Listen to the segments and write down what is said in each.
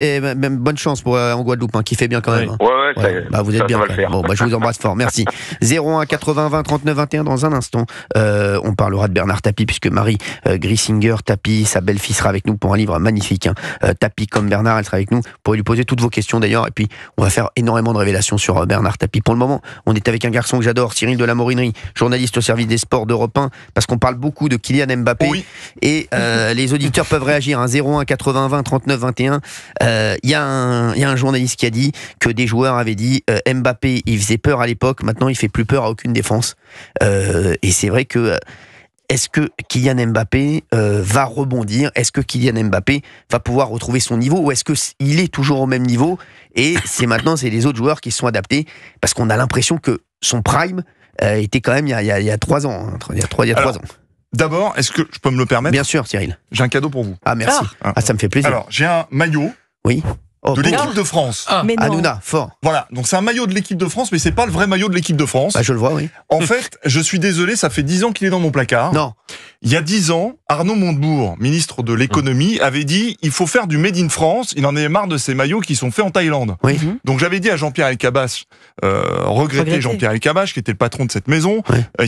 et même bonne chance pour en Guadeloupe, qui fait bien quand même. Ouais, vous êtes bien. Bon, je vous embrasse fort, merci. 01 80 20 39 21 dans un instant. On parlera de Bernard Tapie puisque Marie Grissinger Tapie, sa belle-fille sera avec nous pour un livre magnifique. Tapie comme Bernard, elle sera avec nous. Vous pourrez lui poser toutes vos questions d'ailleurs et puis on va faire énormément de révélations sur Bernard Tapie. Pour le moment, on est avec un garçon que j'adore, Cyril de la Morinerie, journaliste au service des sports d'Europe 1, parce qu'on parle beaucoup de Kylian Mbappé et les auditeurs peuvent réagir. 01 80 20 39 21. Il y a un journaliste qui a dit que des joueurs avaient dit Mbappé, il faisait peur à l'époque, maintenant il fait plus peur à aucune défense. Et c'est vrai que est-ce que Kylian Mbappé va rebondir? Est-ce que Kylian Mbappé va pouvoir retrouver son niveau? Ou est-ce qu'il est toujours au même niveau? Et c'est les autres joueurs qui se sont adaptés, parce qu'on a l'impression que son prime était quand même il y a 3 ans. Il y a 3 ans. D'abord, est-ce que je peux me le permettre? Bien sûr, Cyril. J'ai un cadeau pour vous. Ah, merci. Ça me fait plaisir. Alors, j'ai un maillot de l'équipe de France. Hanouna, fort. Voilà, donc c'est un maillot de l'équipe de France, mais c'est pas le vrai maillot de l'équipe de France. Je le vois, oui. En fait, je suis désolé, ça fait 10 ans qu'il est dans mon placard. Non. Il y a 10 ans, Arnaud Montebourg, ministre de l'économie, avait dit il faut faire du Made in France. Il en avait marre de ces maillots qui sont faits en Thaïlande. Oui. Donc j'avais dit à Jean-Pierre Elkabbach, regretter Jean-Pierre Elkabbach, qui était le patron de cette maison,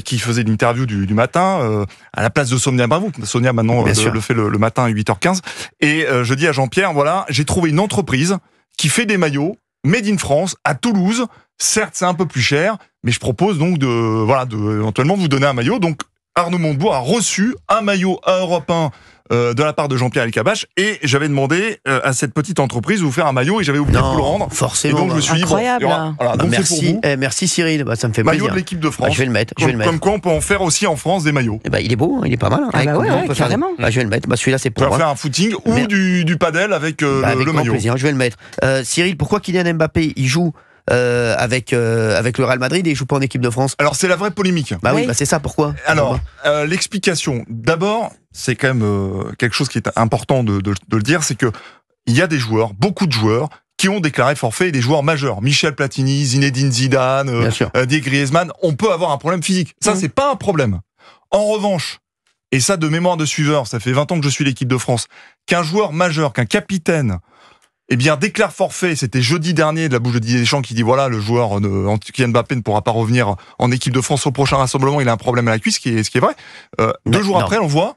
qui faisait l'interview du matin à la place de Sonia Bravo. Sonia maintenant le fait le matin à 8h15. Et je dis à Jean-Pierre, voilà, j'ai trouvé une entreprise qui fait des maillots Made in France à Toulouse. Certes, c'est un peu plus cher, mais je propose donc de éventuellement vous donner un maillot. Donc Arnaud Montebourg a reçu un maillot à Europe 1 de la part de Jean-Pierre Elkabbach, et j'avais demandé à cette petite entreprise de vous faire un maillot, et j'avais oublié de vous le rendre. Forcément. Et donc je me suis dit, incroyable. donc merci, c'est pour vous. merci Cyril, ça me fait Maillot plaisir. de l'équipe de France. Je vais le mettre. Comme quoi on peut en faire aussi en France des maillots. Il est beau, il est pas mal. Carrément. Je vais le mettre. Celui-là, c'est pour on peut moi. faire un footing ou du padel avec le grand maillot. Plaisir, je vais le mettre. Cyril, pourquoi Kylian Mbappé il joue avec le Real Madrid et il joue pas en équipe de France? Alors c'est la vraie polémique. Oui, c'est ça, pourquoi? Alors, l'explication, d'abord, c'est quand même quelque chose qui est important de le dire, c'est que il y a des joueurs, beaucoup de joueurs, qui ont déclaré forfait, et des joueurs majeurs. Michel Platini, Zinedine Zidane, des Griezmann, on peut avoir un problème physique. Ça, c'est pas un problème. En revanche, et ça de mémoire de suiveur, ça fait 20 ans que je suis l'équipe de France, qu'un joueur majeur, qu'un capitaine, déclare forfait, c'était jeudi dernier, de la bouche de Didier Deschamps, qui dit voilà, le joueur Kylian Mbappé ne pourra pas revenir en équipe de France au prochain rassemblement, il a un problème à la cuisse, ce qui est vrai. 2 jours après, on le voit.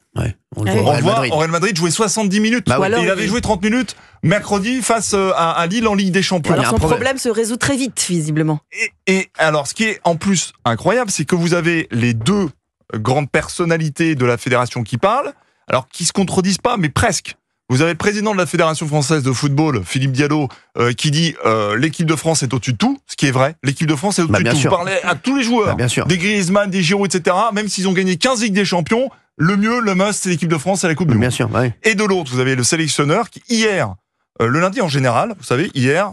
On le voit au Real Madrid jouer 70 minutes. Il avait joué 30 minutes mercredi face à Lille en Ligue des Champions. Alors son problème se résout très vite, visiblement. Et alors, ce qui est en plus incroyable, c'est que vous avez les 2 grandes personnalités de la fédération qui parlent, alors qui se contredisent pas, mais presque. Vous avez le président de la Fédération française de football, Philippe Diallo, qui dit l'équipe de France est au-dessus de tout, ce qui est vrai. L'équipe de France est au-dessus de tout. Vous parlez à tous les joueurs, des Griezmann, des Giroud, etc. Même s'ils ont gagné 15 Ligues des Champions, le mieux, le must, c'est l'équipe de France, c'est la Coupe du Monde. Et de l'autre, vous avez le sélectionneur qui, hier, le lundi en général, vous savez, hier,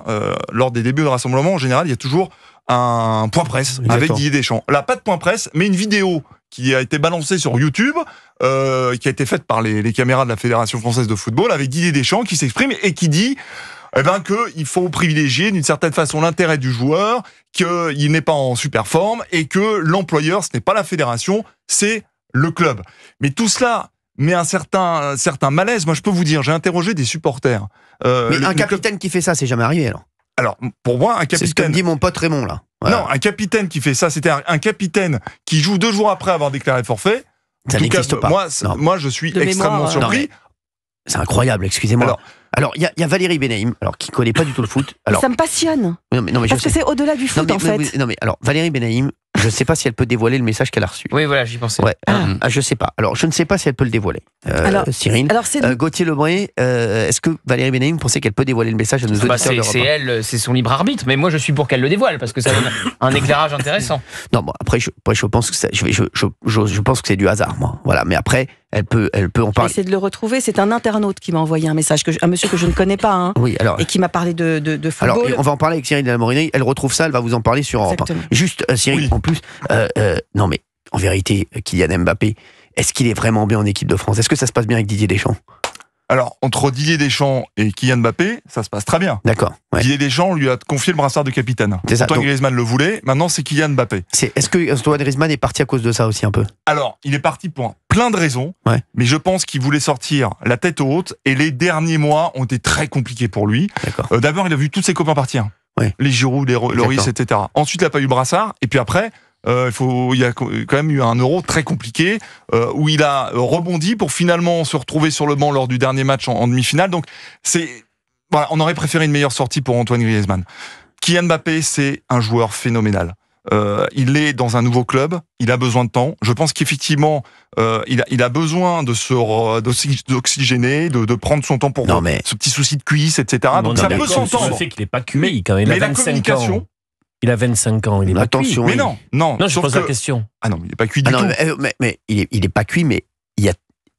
lors des débuts de rassemblement, en général, il y a toujours un point presse avec Didier Deschamps. Là, pas de point presse, mais une vidéo qui a été balancée sur YouTube, qui a été faite par les caméras de la Fédération française de football, avec Didier Deschamps qui s'exprime et qui dit qu'il faut privilégier d'une certaine façon l'intérêt du joueur, qu'il n'est pas en super forme et que l'employeur, ce n'est pas la fédération, c'est le club. Mais tout cela met un certain malaise. Moi, je peux vous dire, j'ai interrogé des supporters. Mais un capitaine qui fait ça, c'est jamais arrivé alors? Alors, pour moi, un capitaine... C'est ce que me dit mon pote Raymond, là. Voilà. Non, un capitaine qui fait ça, c'était un capitaine qui joue 2 jours après avoir déclaré forfait. Ça n'existe pas. Moi, je suis extrêmement surpris. C'est incroyable, excusez-moi. Alors, il y a Valérie Benaïm, qui connaît pas du tout le foot. Alors, ça me passionne. Parce que c'est au-delà du foot, en fait. Valérie Benaïm, je ne sais pas si elle peut dévoiler le message qu'elle a reçu. Oui, voilà, j'y pensais. Je sais pas. Alors, je ne sais pas si elle peut le dévoiler. Cyril. Gauthier Lebray, est-ce que Valérie Benaïm pensait qu'elle peut dévoiler le message à nos auditeurs d'Europe 1? C'est son libre arbitre, mais moi je suis pour qu'elle le dévoile parce que ça donne un éclairage intéressant. Non, bon, après je pense que je pense que c'est du hasard, moi. Voilà, mais après elle peut en parler. Essayer de le retrouver. C'est un internaute qui m'a envoyé un message, un monsieur que je ne connais pas, oui, alors, et qui m'a parlé de football. Alors, on va en parler avec Cyril de la Morinerie. Elle retrouve ça, elle va vous en parler sur Europe 1. Juste, Cyril, en plus, non mais en vérité, Kylian Mbappé, est-ce qu'il est vraiment bien en équipe de France? Est-ce que ça se passe bien avec Didier Deschamps? Alors, entre Didier Deschamps et Kylian Mbappé, ça se passe très bien. D'accord. Ouais. Didier Deschamps lui a confié le brassard de capitaine. C'est ça, Antoine donc- Griezmann le voulait, maintenant c'est Kylian Mbappé. Est-ce que Antoine Griezmann est parti à cause de ça aussi un peu? Alors, il est parti pour plein de raisons, Ouais. mais je pense qu'il voulait sortir la tête haute, et les derniers mois ont été très compliqués pour lui. D'accord. D'abord, il a vu tous ses copains partir. Ouais. Les Giroud, les Lloris, etc. Ensuite, il n'a pas eu le brassard, et puis après... il y a quand même eu un Euro très compliqué où il a rebondi pour finalement se retrouver sur le banc lors du dernier match en demi-finale. Donc, voilà, on aurait préféré une meilleure sortie pour Antoine Griezmann. Kylian Mbappé, c'est un joueur phénoménal. Il est dans un nouveau club, il a besoin de temps. Je pense qu'effectivement, il a besoin d'oxygéner, de prendre son temps pour ce petit souci de cuisse, etc. Donc ça peut s'entendre. Le fait qu'il n'est pas cuit quand même. Il a 25 ans. Il a 25 ans, il est pas cuit. Mais non. Non, je pose la question. Ah non, il est pas cuit du tout. Mais il est pas cuit, mais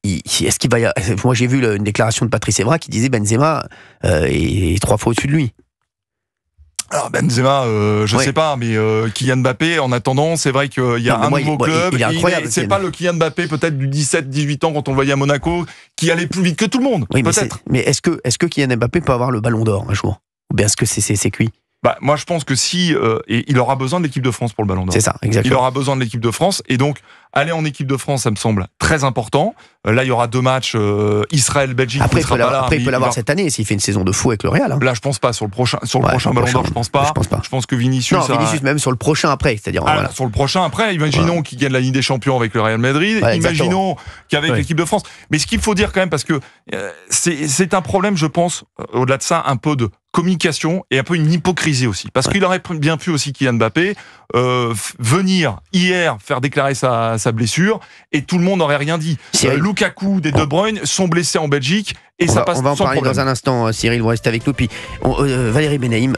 est-ce qu'il va y avoir... Moi, j'ai vu une déclaration de Patrice Evra qui disait Benzema est 3 fois au-dessus de lui. Alors Benzema, je sais pas, mais Kylian Mbappé, en attendant, c'est vrai qu'il y a un nouveau club. Il est incroyable. C'est pas le Kylian Mbappé peut-être du 17-18 ans quand on le voyait à Monaco, qui allait plus vite que tout le monde. Oui, peut-être. Mais est-ce que Kylian Mbappé peut avoir le Ballon d'Or un jour? Ou bien est-ce que c'est cuit? Moi, je pense que si et il aura besoin de l'équipe de France pour le Ballon d'Or. C'est ça, exactement. Il aura besoin de l'équipe de France, et donc aller en équipe de France, ça me semble très important. Là, il y aura 2 matchs Israël-Belgique. Après, il peut l'avoir cette année s'il fait une saison de fou avec le Real. Hein. Là, je pense pas sur le prochain Ballon d'Or, je pense pas. Je pense que Vinicius. Non, Vinicius même sur le prochain après, c'est-à-dire. Voilà. Sur le prochain après, imaginons qu'il gagne la Ligue des Champions avec le Real Madrid. Imaginons qu'avec l'équipe de France. Mais ce qu'il faut dire quand même, parce que c'est un problème, je pense, au-delà de ça, un peu de communication et un peu une hypocrisie aussi. Parce qu'il aurait bien pu aussi, Kylian Mbappé, venir hier faire déclarer sa blessure et tout le monde n'aurait rien dit. Lukaku, des De Bruyne sont blessés en Belgique et ça passe sans problème. On va en parler dans un instant, Cyril, vous restez avec nous. Puis Valérie Benaïm.